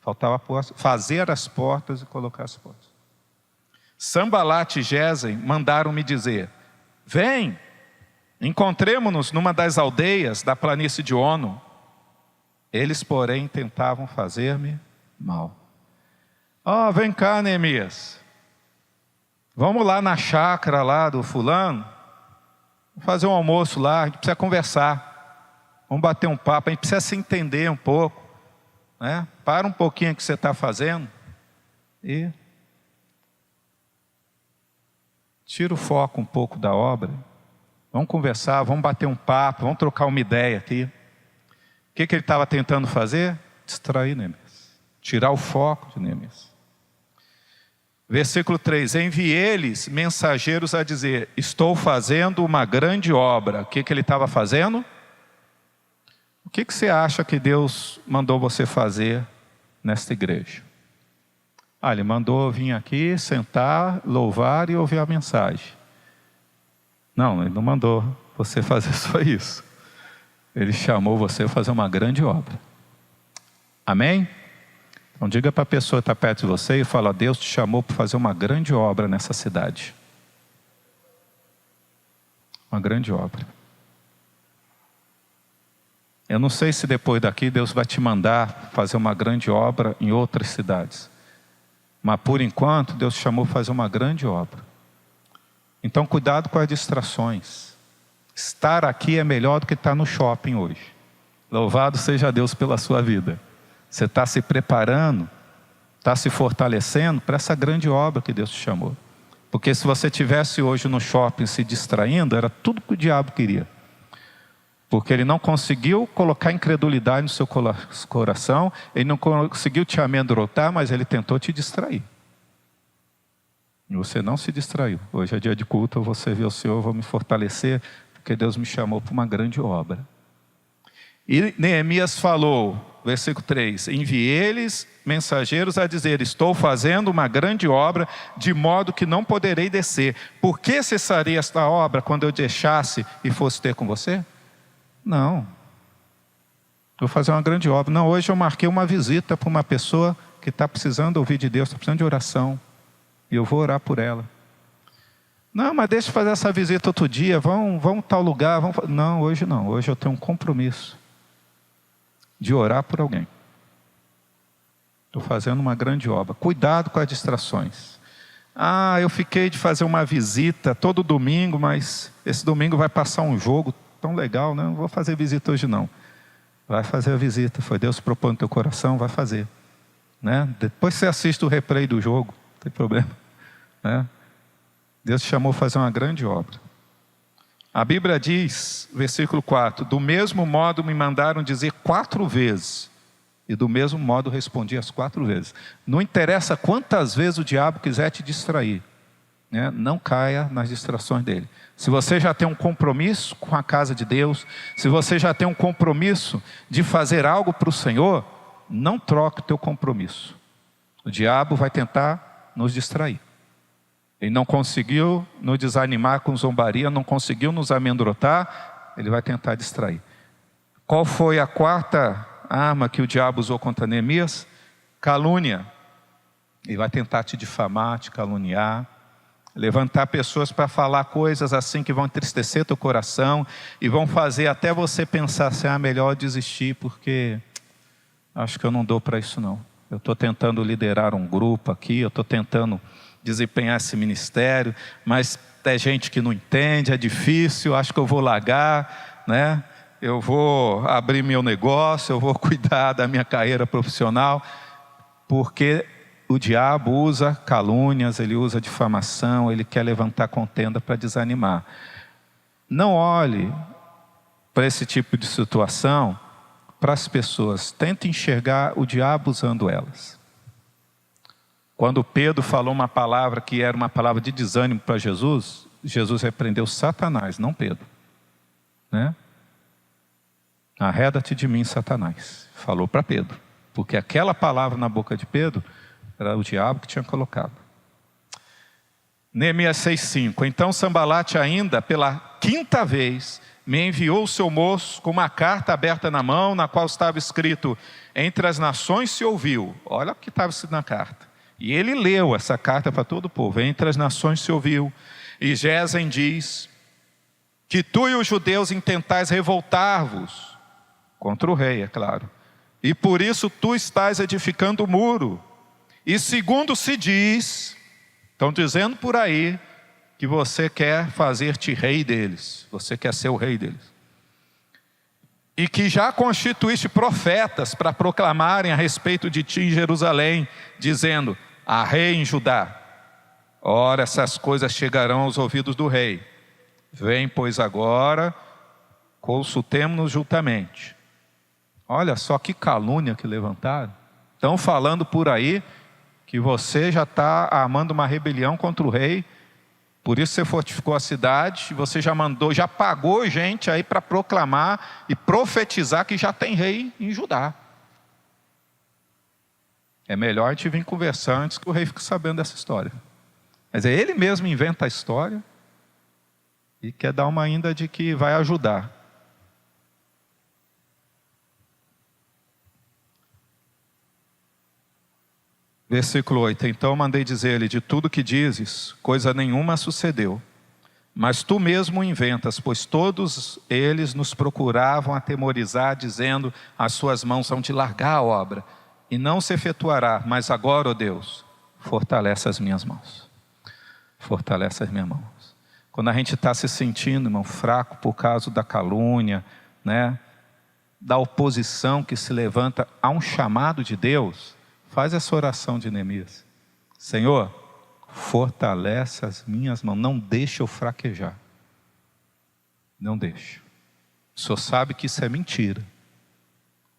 Faltava fazer as portas e colocar as portas. Sambalate e Gesem mandaram-me dizer: vem, encontremo-nos numa das aldeias da planície de Ono. Eles, porém, tentavam fazer-me mal. Vem cá, Neemias. Vamos lá na chácara lá do fulano. Vamos fazer um almoço lá, a gente precisa conversar. Vamos bater um papo, a gente precisa se entender um pouco. Para um pouquinho o que você está fazendo e tira o foco um pouco da obra. Vamos conversar, vamos bater um papo, vamos trocar uma ideia aqui. O que ele estava tentando fazer? Distrair Neemias, tirar o foco de Neemias. Versículo 3, enviei-lhes mensageiros a dizer, estou fazendo uma grande obra. O que ele estava fazendo? O que você acha que Deus mandou você fazer nesta igreja? Ele mandou vir aqui, sentar, louvar e ouvir a mensagem. Não, ele não mandou você fazer só isso. Ele chamou você a fazer uma grande obra. Amém? Então diga para a pessoa que está perto de você e fala, Deus te chamou para fazer uma grande obra nessa cidade. Uma grande obra. Eu não sei se depois daqui Deus vai te mandar fazer uma grande obra em outras cidades. Mas por enquanto Deus te chamou para fazer uma grande obra. Então cuidado com as distrações. Estar aqui é melhor do que estar no shopping hoje. Louvado seja Deus pela sua vida. Você está se preparando, está se fortalecendo para essa grande obra que Deus te chamou. Porque se você estivesse hoje no shopping se distraindo, era tudo que o diabo queria. Porque ele não conseguiu colocar incredulidade no seu coração, ele não conseguiu te amedrontar, mas ele tentou te distrair. E você não se distraiu. Hoje é dia de culto, eu vou servir ao Senhor, vou me fortalecer, porque Deus me chamou para uma grande obra. E Neemias falou, versículo 3, enviei-lhes mensageiros a dizer, estou fazendo uma grande obra, de modo que não poderei descer. Por que cessaria esta obra quando eu deixasse e fosse ter com você? Não. Vou fazer uma grande obra. Não, hoje eu marquei uma visita para uma pessoa que está precisando ouvir de Deus, está precisando de oração. E eu vou orar por ela. Não, mas deixa eu fazer essa visita outro dia, vamos tal lugar. Não, hoje não. Hoje eu tenho um compromisso de orar por alguém. Estou fazendo uma grande obra. Cuidado com as distrações. Eu fiquei de fazer uma visita todo domingo, mas esse domingo vai passar um jogo tão legal, né? Não vou fazer visita hoje não. Vai fazer a visita, foi Deus propondo no teu coração, vai fazer. Né? Depois você assiste o replay do jogo, não tem problema. Né? Deus te chamou a fazer uma grande obra. A Bíblia diz, versículo 4, do mesmo modo me mandaram dizer 4 vezes, e do mesmo modo respondi as 4 vezes. Não interessa quantas vezes o diabo quiser te distrair, né? Não caia nas distrações dele. Se você já tem um compromisso com a casa de Deus, se você já tem um compromisso de fazer algo para o Senhor, não troque o teu compromisso. O diabo vai tentar nos distrair. Ele não conseguiu nos desanimar com zombaria, não conseguiu nos amedrontar, ele vai tentar distrair. Qual foi a 4ª arma que o diabo usou contra Neemias? Calúnia. Ele vai tentar te difamar, te caluniar, levantar pessoas para falar coisas assim que vão entristecer teu coração e vão fazer até você pensar assim, melhor desistir porque acho que eu não dou para isso não. Eu estou tentando liderar um grupo aqui, eu estou tentando desempenhar esse ministério, mas tem gente que não entende, é difícil, acho que eu vou largar, né? Eu vou abrir meu negócio, eu vou cuidar da minha carreira profissional, porque o diabo usa calúnias, ele usa difamação, ele quer levantar contenda para desanimar. Não olhe para esse tipo de situação, para as pessoas, tente enxergar o diabo usando elas. Quando Pedro falou uma palavra que era uma palavra de desânimo para Jesus, Jesus repreendeu Satanás, não Pedro. Né? Arreda-te de mim, Satanás. Falou para Pedro. Porque aquela palavra na boca de Pedro era o diabo que tinha colocado. Neemias 6,5. Então Sambalate ainda, pela 5ª vez, me enviou o seu moço com uma carta aberta na mão, na qual estava escrito, entre as nações se ouviu. Olha o que estava escrito na carta. E ele leu essa carta para todo o povo. Entre as nações se ouviu. E Gesem diz, que tu e os judeus intentais revoltar-vos contra o rei, é claro. E por isso tu estás edificando o muro. E segundo se diz, estão dizendo por aí, que você quer fazer-te rei deles. Você quer ser o rei deles. E que já constituíste profetas para proclamarem a respeito de ti em Jerusalém, dizendo, há rei em Judá. Ora, essas coisas chegarão aos ouvidos do rei. Vem, pois, agora, consultemo-nos juntamente. Olha só que calúnia que levantaram. Estão falando por aí que você já está armando uma rebelião contra o rei. Por isso você fortificou a cidade. Você já mandou, já pagou gente aí para proclamar e profetizar que já tem rei em Judá. É melhor a gente vir conversar antes que o rei fique sabendo dessa história. Mas ele mesmo inventa a história e quer dar uma ainda de que vai ajudar. Versículo 8. Então mandei dizer-lhe, de tudo que dizes, coisa nenhuma sucedeu. Mas tu mesmo inventas, pois todos eles nos procuravam atemorizar, dizendo, as suas mãos são de largar a obra. E não se efetuará, mas agora, ó Deus, fortalece as minhas mãos. Fortalece as minhas mãos. Quando a gente está se sentindo, irmão, fraco por causa da calúnia, né, da oposição que se levanta a um chamado de Deus, faz essa oração de Neemias. Senhor, fortalece as minhas mãos, não deixe eu fraquejar. Não deixe. O Senhor sabe que isso é mentira.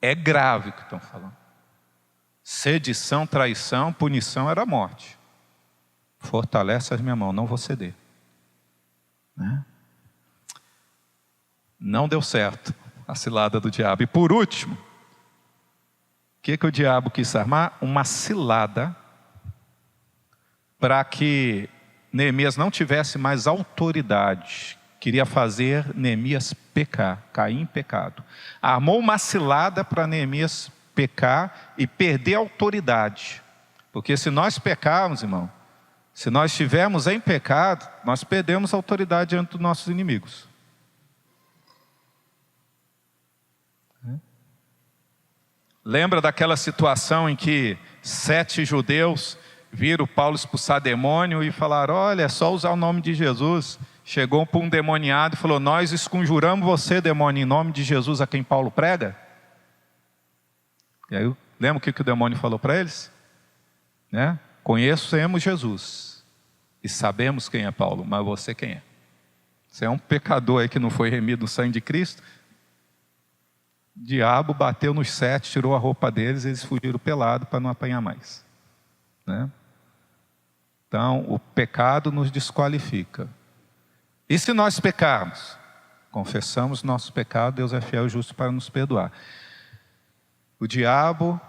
É grave o que estão falando. Sedição, traição, punição era a morte. Fortalece as minhas mãos, não vou ceder. Né? Não deu certo a cilada do diabo. E por último, o que o diabo quis armar? Uma cilada para que Neemias não tivesse mais autoridade, queria fazer Neemias pecar, cair em pecado. Armou uma cilada para Neemias pecar e perder a autoridade. Porque se nós pecarmos, irmão, se nós estivermos em pecado, nós perdemos a autoridade diante dos nossos inimigos. Lembra daquela situação em que 7 judeus viram Paulo expulsar demônio e falaram: olha, é só usar o nome de Jesus. Chegou para um demoniado e falou: nós esconjuramos você, demônio, em nome de Jesus a quem Paulo prega. E aí, lembra o que o demônio falou para eles? Né? Conhecemos Jesus e sabemos quem é Paulo, mas você quem é? Você é um pecador aí que não foi remido no sangue de Cristo? O diabo bateu nos 7, tirou a roupa deles, eles fugiram pelado para não apanhar mais. Né? Então, o pecado nos desqualifica. E se nós pecarmos? Confessamos nosso pecado, Deus é fiel e justo para nos perdoar. O diabo,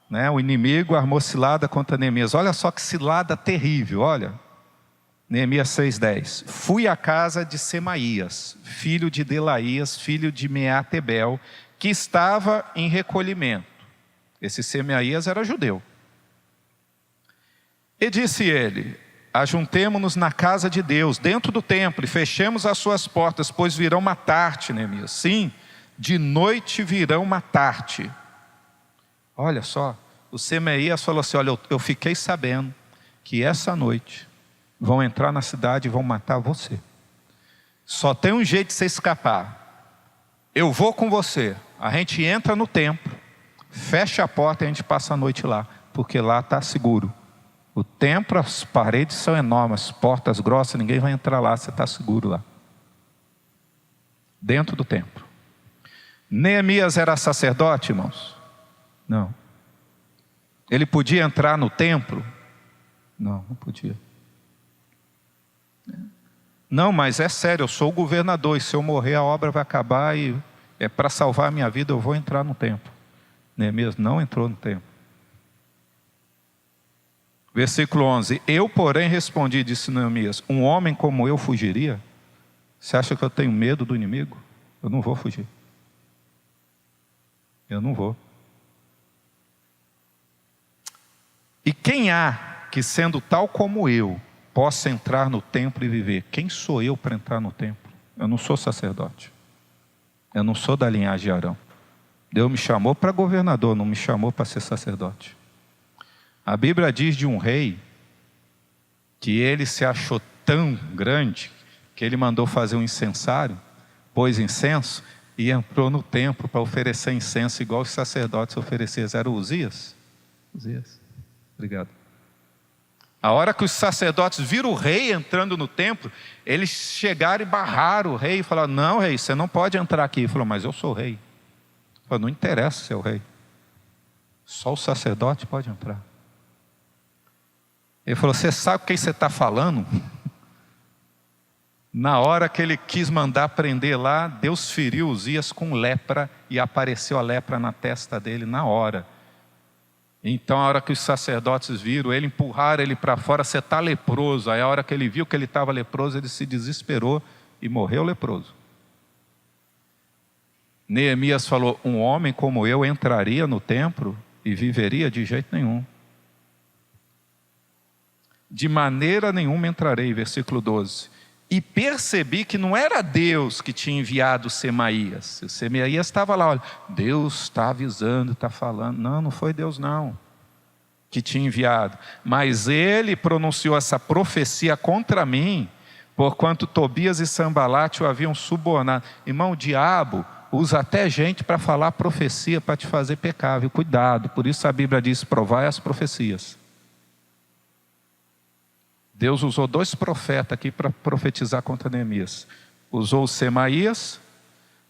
né, o inimigo, armou cilada contra Neemias. Olha só que cilada terrível, olha. Neemias 6,10. Fui à casa de Semaías, filho de Delaías, filho de Meatebel, que estava em recolhimento. Esse Semaías era judeu. E disse ele: ajuntemo-nos na casa de Deus, dentro do templo, e fechemos as suas portas, pois virão matar-te, Neemias. Sim, de noite virão matar-te. Olha só, o Semaías falou assim: olha, eu fiquei sabendo que essa noite vão entrar na cidade e vão matar você. Só tem um jeito de você escapar. Eu vou com você. A gente entra no templo, fecha a porta e a gente passa a noite lá, porque lá está seguro. O templo, as paredes são enormes, portas grossas, ninguém vai entrar lá, você está seguro lá. Dentro do templo. Neemias era sacerdote, irmãos? Não. Ele podia entrar no templo? Não, não podia. Não, mas é sério, eu sou o governador, e se eu morrer a obra vai acabar e é para salvar a minha vida, eu vou entrar no templo. Neemias não entrou no templo. Versículo 11. Eu, porém, respondi, disse Neemias: um homem como eu fugiria? Você acha que eu tenho medo do inimigo? Eu não vou fugir. Eu não vou. E quem há que, sendo tal como eu, possa entrar no templo e viver? Quem sou eu para entrar no templo? Eu não sou sacerdote. Eu não sou da linhagem de Arão. Deus me chamou para governador, não me chamou para ser sacerdote. A Bíblia diz de um rei que ele se achou tão grande que ele mandou fazer um incensário, pôs incenso e entrou no templo para oferecer incenso igual os sacerdotes ofereciam. Era o Uzias? Uzias. Obrigado. A hora que os sacerdotes viram o rei entrando no templo, eles chegaram e barraram o rei e falaram: não, rei, você não pode entrar aqui. Ele falou: mas eu sou o rei. Ele falou: não interessa ser o rei. Só o sacerdote pode entrar. Ele falou: você sabe quem você está falando? Na hora que ele quis mandar prender lá, Deus feriu Uzias com lepra e apareceu a lepra na testa dele na hora. Então, a hora que os sacerdotes viram, ele empurraram ele para fora: você está leproso. Aí, a hora que ele viu que ele estava leproso, ele se desesperou e morreu leproso. Neemias falou: um homem como eu entraria no templo e viveria? De jeito nenhum. De maneira nenhuma entrarei, versículo 12. E percebi que não era Deus que tinha enviado Semaías. O Semaías estava lá, olha, Deus está avisando, está falando. Não, não foi Deus não que tinha enviado. Mas ele pronunciou essa profecia contra mim, porquanto Tobias e Sambalate o haviam subornado. Irmão, o diabo usa até gente para falar profecia, para te fazer pecar, viu? Cuidado, por isso a Bíblia diz: provai as profecias. Deus usou 2 profetas aqui para profetizar contra Neemias. Usou o Semaías,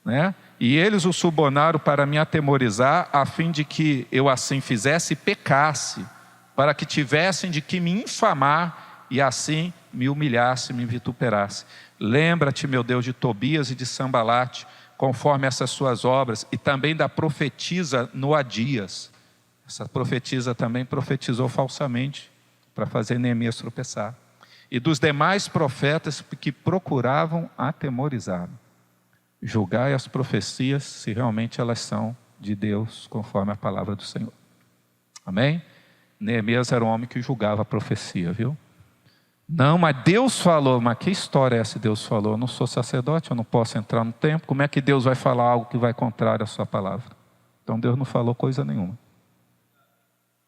né? E eles o subornaram para me atemorizar, a fim de que eu assim fizesse e pecasse, para que tivessem de que me infamar e assim me humilhasse, me vituperasse. Lembra-te, meu Deus, de Tobias e de Sambalate, conforme essas suas obras, e também da profetisa Noadias. Essa profetisa também profetizou falsamente, para fazer Neemias tropeçar. e dos demais profetas que procuravam atemorizá-lo. Julgai as profecias se realmente elas são de Deus, conforme a palavra do Senhor. Amém? Neemias era um homem que julgava a profecia, viu? Não, mas Deus falou. Mas que história é essa? Deus falou? Eu não sou sacerdote, eu não posso entrar no templo. Como é que Deus vai falar algo que vai contrário à sua palavra? Então Deus não falou coisa nenhuma,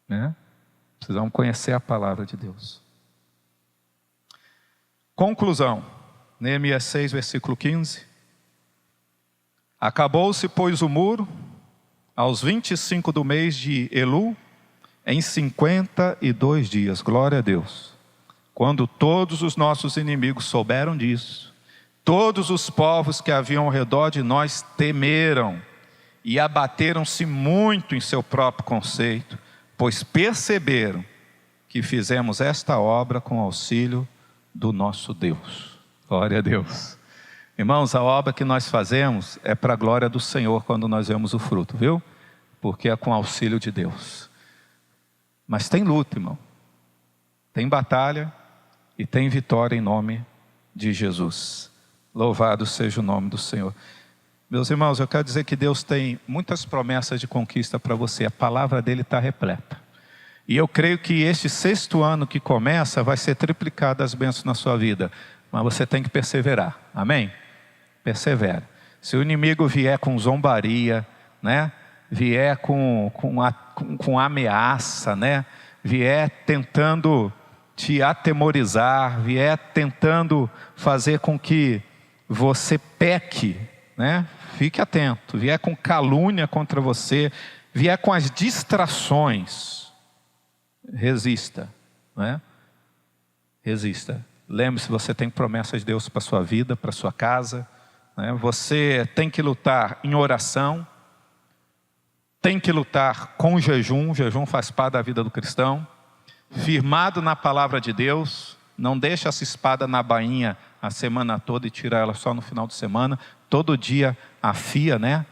né? Precisamos conhecer a palavra de Deus. Conclusão, Neemias 6, versículo 15. Acabou-se, pois, o muro, aos 25 do mês de Elul, em 52 dias, glória a Deus. Quando todos os nossos inimigos souberam disso, todos os povos que haviam ao redor de nós temeram e abateram-se muito em seu próprio conceito, pois perceberam que fizemos esta obra com auxílio do nosso Deus. Glória a Deus. Irmãos, a obra que nós fazemos é para a glória do Senhor quando nós vemos o fruto, viu? Porque é com auxílio de Deus. Mas tem luta, irmão. Tem batalha e tem vitória em nome de Jesus. Louvado seja o nome do Senhor. Meus irmãos, eu quero dizer que Deus tem muitas promessas de conquista para você. A palavra dele está repleta. E eu creio que este 6º ano que começa vai ser triplicado as bênçãos na sua vida. Mas você tem que perseverar. Amém? Persevera. Se o inimigo vier com zombaria, né? Vier com ameaça, né? Vier tentando te atemorizar, vier tentando fazer com que você peque, né? Fique atento. Vier com calúnia contra você, vier com as distrações, resista, né? Resista. Lembre-se, você tem promessas de Deus para a sua vida, para a sua casa, né? Você tem que lutar em oração, tem que lutar com jejum. O jejum faz parte da vida do cristão. Firmado na palavra de Deus, não deixa essa espada na bainha a semana toda e tira ela só no final de semana. Todo dia afia, né?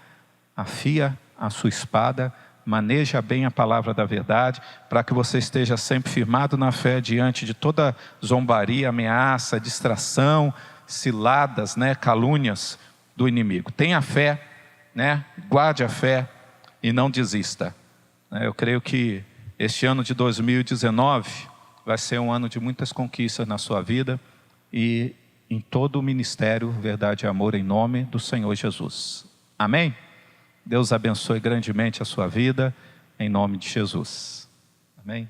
Afia a sua espada, maneja bem a palavra da verdade, para que você esteja sempre firmado na fé diante de toda zombaria, ameaça, distração, ciladas, né? Calúnias do inimigo. Tenha fé, né? Guarde a fé e não desista. Eu creio que este ano de 2019 vai ser um ano de muitas conquistas na sua vida e em todo o ministério Verdade e Amor, em nome do Senhor Jesus. Amém? Deus abençoe grandemente a sua vida, em nome de Jesus. Amém?